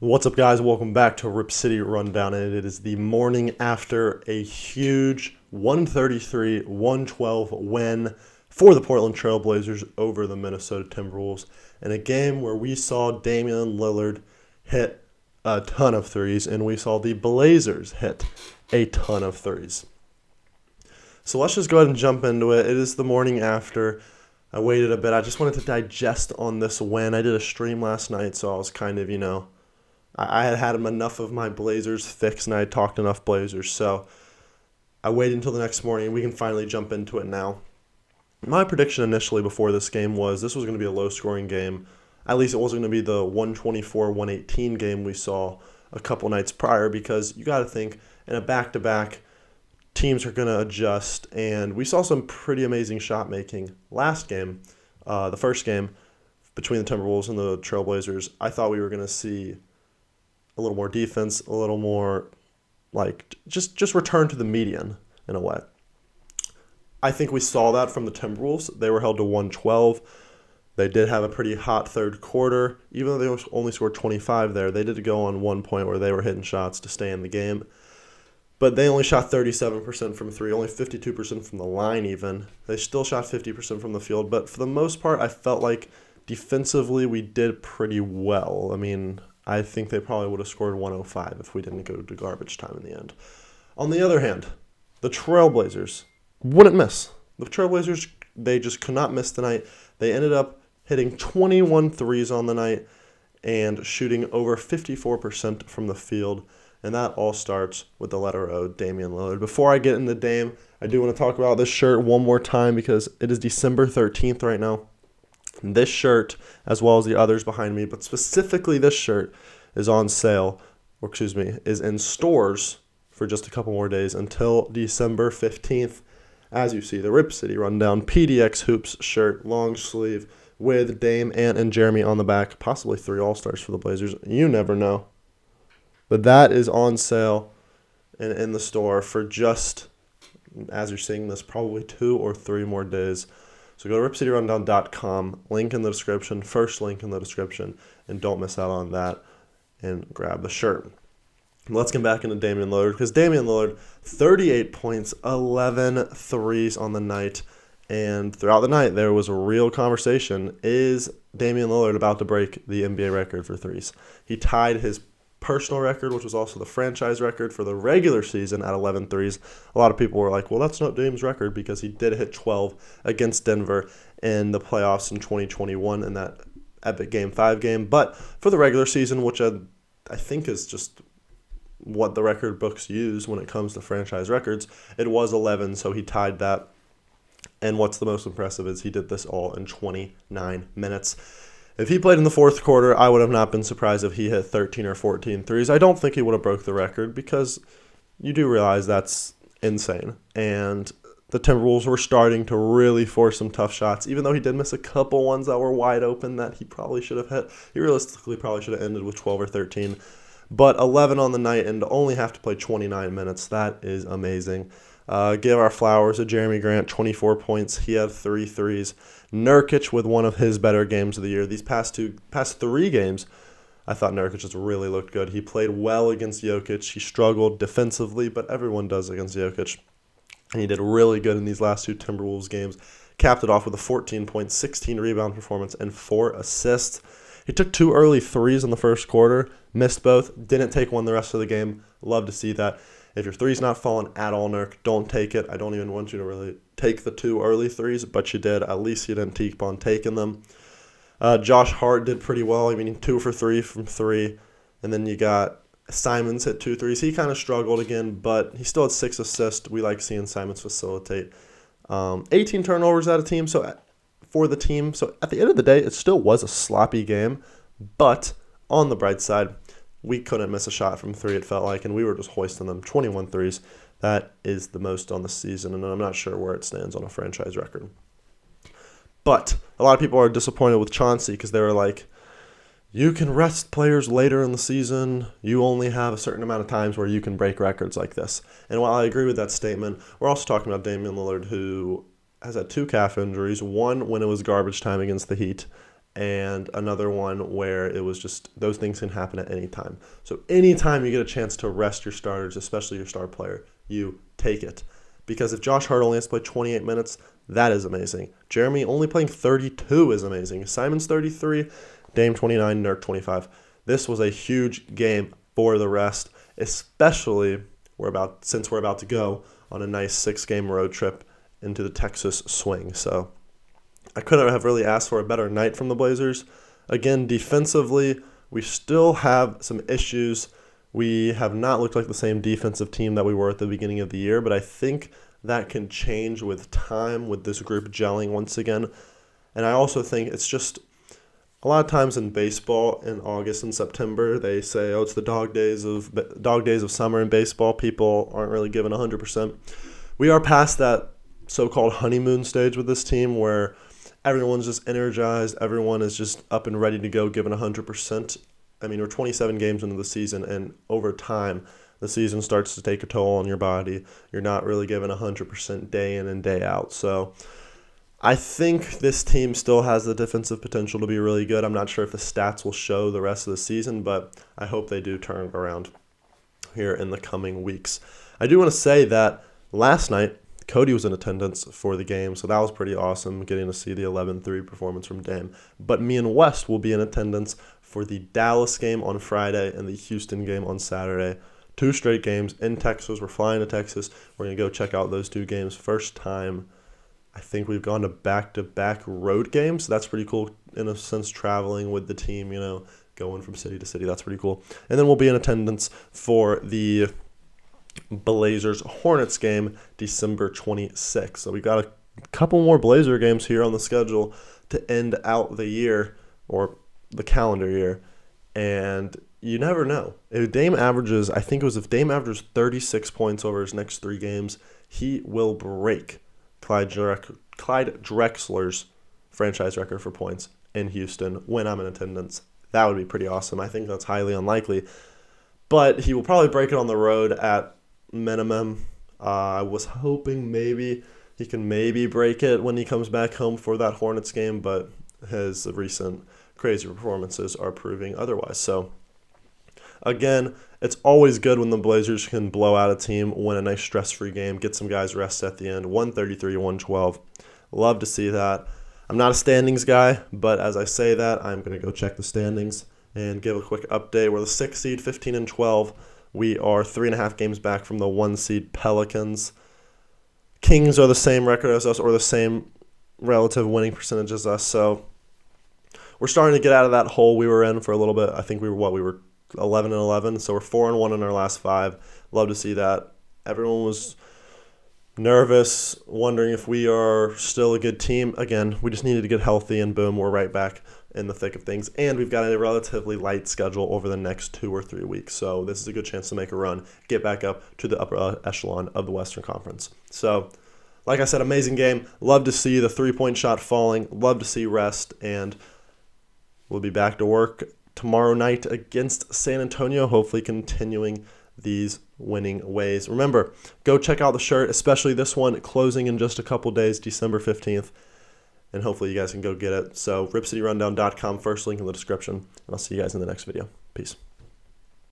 What's up, guys? Welcome back to Rip City Rundown, and it is the morning after a huge 133-112 win for the Portland Trail Blazers over the Minnesota Timberwolves in a game where we saw Damian Lillard hit a ton of threes, and we saw the Blazers hit a ton of threes. So let's just go ahead and jump into it. It is the morning after. I waited a bit. I just wanted to digest on this win. I did a stream last night, so I was kind of, I had had enough of my Blazers fix, and I had talked enough Blazers, so I waited until the next morning. We can finally jump into it now. My prediction initially before this game was this was going to be a low-scoring game. At least it wasn't going to be the 124-118 game we saw a couple nights prior, because you got to think in a back-to-back, teams are going to adjust, and we saw some pretty amazing shot making last game, the first game between the Timberwolves and the Trailblazers. I thought we were going to see a little more defense, a little more just return to the median in a way. I think we saw that from the Timberwolves. They were held to 112. They did have a pretty hot third quarter. Even though they only scored 25 there, they did go on one point where they were hitting shots to stay in the game. But they only shot 37% from three, only 52% from the line even. They still shot 50% from the field. But for the most part, I felt like defensively we did pretty well. I think they probably would have scored 105 if we didn't go to garbage time in the end. On the other hand, the Trailblazers wouldn't miss. The Trailblazers, they just could not miss tonight. They ended up hitting 21 threes on the night and shooting over 54% from the field. And that all starts with the letter O, Damian Lillard. Before I get into Dame, I do want to talk about this shirt one more time because it is December 13th right now. This shirt, as well as the others behind me, but specifically this shirt, is on sale, is in stores for just a couple more days until December 15th. As you see, the Rip City Rundown PDX Hoops shirt, long sleeve, with Dame, Ant, and Jeremy on the back, possibly 3 All-Stars for the Blazers. You never know. But that is on sale in the store for just, as you're seeing this, probably 2 or 3 more days. So go to ripcityrundown.com, link in the description, first link in the description, and don't miss out on that and grab the shirt. Let's get back into Damian Lillard, because Damian Lillard, 38 points, 11 threes on the night, and throughout the night there was a real conversation. Is Damian Lillard about to break the NBA record for threes? He tied his personal record, which was also the franchise record for the regular season at 11 threes. A lot of people were like, well, that's not Dame's record, because he did hit 12 against Denver in the playoffs in 2021 in that epic Game 5 game. But for the regular season, which I think is just what the record books use when it comes to franchise records, it was 11, so he tied that. And what's the most impressive is he did this all in 29 minutes. If he played in the fourth quarter, I would have not been surprised if he hit 13 or 14 threes. I don't think he would have broke the record, because you do realize that's insane. And the Timberwolves were starting to really force some tough shots, even though he did miss a couple ones that were wide open that he probably should have hit. He realistically probably should have ended with 12 or 13. But 11 on the night and to only have to play 29 minutes, that is amazing. Give our flowers to Jeremy Grant, 24 points. He had 3 threes. Nurkic with one of his better games of the year. These past 3 games, I thought Nurkic just really looked good. He played well against Jokic. He struggled defensively, but everyone does against Jokic. And he did really good in these last 2 Timberwolves games. Capped it off with a 14-point, 16-rebound performance and 4 assists. He took 2 early threes in the first quarter, missed both, didn't take one the rest of the game. Love to see that. If your three's not falling at all, Nurk, don't take it. I don't even want you to really take the 2 early threes, but you did. At least you didn't keep on taking them. Josh Hart did pretty well. 2 for 3 from 3. And then you got Simons hit 2 threes. He kind of struggled again, but he still had 6 assists. We like seeing Simons facilitate. 18 turnovers for the team. So at the end of the day, it still was a sloppy game. But on the bright side, we couldn't miss a shot from 3, it felt like, and we were just hoisting them. 21 threes. That is the most on the season, and I'm not sure where it stands on a franchise record. But a lot of people are disappointed with Chauncey, because they were like, you can rest players later in the season. You only have a certain amount of times where you can break records like this. And while I agree with that statement, we're also talking about Damian Lillard, who has had 2 calf injuries, one when it was garbage time against the Heat, and another one where it was just those things can happen at any time. So anytime you get a chance to rest your starters, especially your star player, you take it. Because if Josh Hart only has to play 28 minutes, that is amazing. Jeremy only playing 32 is amazing. Simon's 33, Dame 29, Nurk 25. This was a huge game for the rest, especially since we're about to go on a nice 6-game road trip into the Texas swing. So I couldn't have really asked for a better night from the Blazers. Again, defensively, we still have some issues. We have not looked like the same defensive team that we were at the beginning of the year, but I think that can change with time, with this group gelling once again. And I also think it's just a lot of times in baseball in August and September, they say, oh, it's the dog days of summer in baseball. People aren't really giving 100%. We are past that so-called honeymoon stage with this team where everyone's just energized. Everyone is just up and ready to go, giving 100%. I mean, we're 27 games into the season, and over time, the season starts to take a toll on your body. You're not really giving 100% day in and day out. So I think this team still has the defensive potential to be really good. I'm not sure if the stats will show the rest of the season, but I hope they do turn around here in the coming weeks. I do want to say that last night, Cody was in attendance for the game, so that was pretty awesome, getting to see the 11-3 performance from Dame. But me and West will be in attendance for the Dallas game on Friday and the Houston game on Saturday. 2 straight games in Texas. We're flying to Texas. We're going to go check out those 2 games. First time I think we've gone to back-to-back road games. So that's pretty cool in a sense, traveling with the team, going from city to city. That's pretty cool. And then we'll be in attendance for the Blazers-Hornets game December 26th. So we've got a couple more Blazer games here on the schedule to end out the year or the calendar year. And you never know. If Dame averages 36 points over his next 3 games, he will break Clyde Drexler's franchise record for points in Houston when I'm in attendance. That would be pretty awesome. I think that's highly unlikely. But he will probably break it on the road at minimum. I was hoping maybe he can break it when he comes back home for that Hornets game, but his recent crazy performances are proving otherwise. So, again, it's always good when the Blazers can blow out a team, win a nice stress-free game, get some guys rest at the end, 133-112. Love to see that. I'm not a standings guy, but as I say that, I'm going to go check the standings and give a quick update. We're the 6th seed, 15-12. We are 3.5 games back from the 1 seed Pelicans. Kings are the same record as us, or the same relative winning percentage as us, so we're starting to get out of that hole we were in for a little bit. I think we were 11-11, so we're 4-1 in our last 5. Love to see that. Everyone was nervous, wondering if we are still a good team. Again, we just needed to get healthy, and boom, we're right back in the thick of things. And we've got a relatively light schedule over the next 2 or 3 weeks, so this is a good chance to make a run, get back up to the upper echelon of the Western Conference. So, like I said, amazing game. Love to see the 3-point shot falling. Love to see rest, and we'll be back to work tomorrow night against San Antonio, hopefully continuing these winning ways. Remember, go check out the shirt, especially this one, closing in just a couple days, December 15th, and hopefully you guys can go get it. So, ripcityrundown.com, first link in the description, and I'll see you guys in the next video. Peace.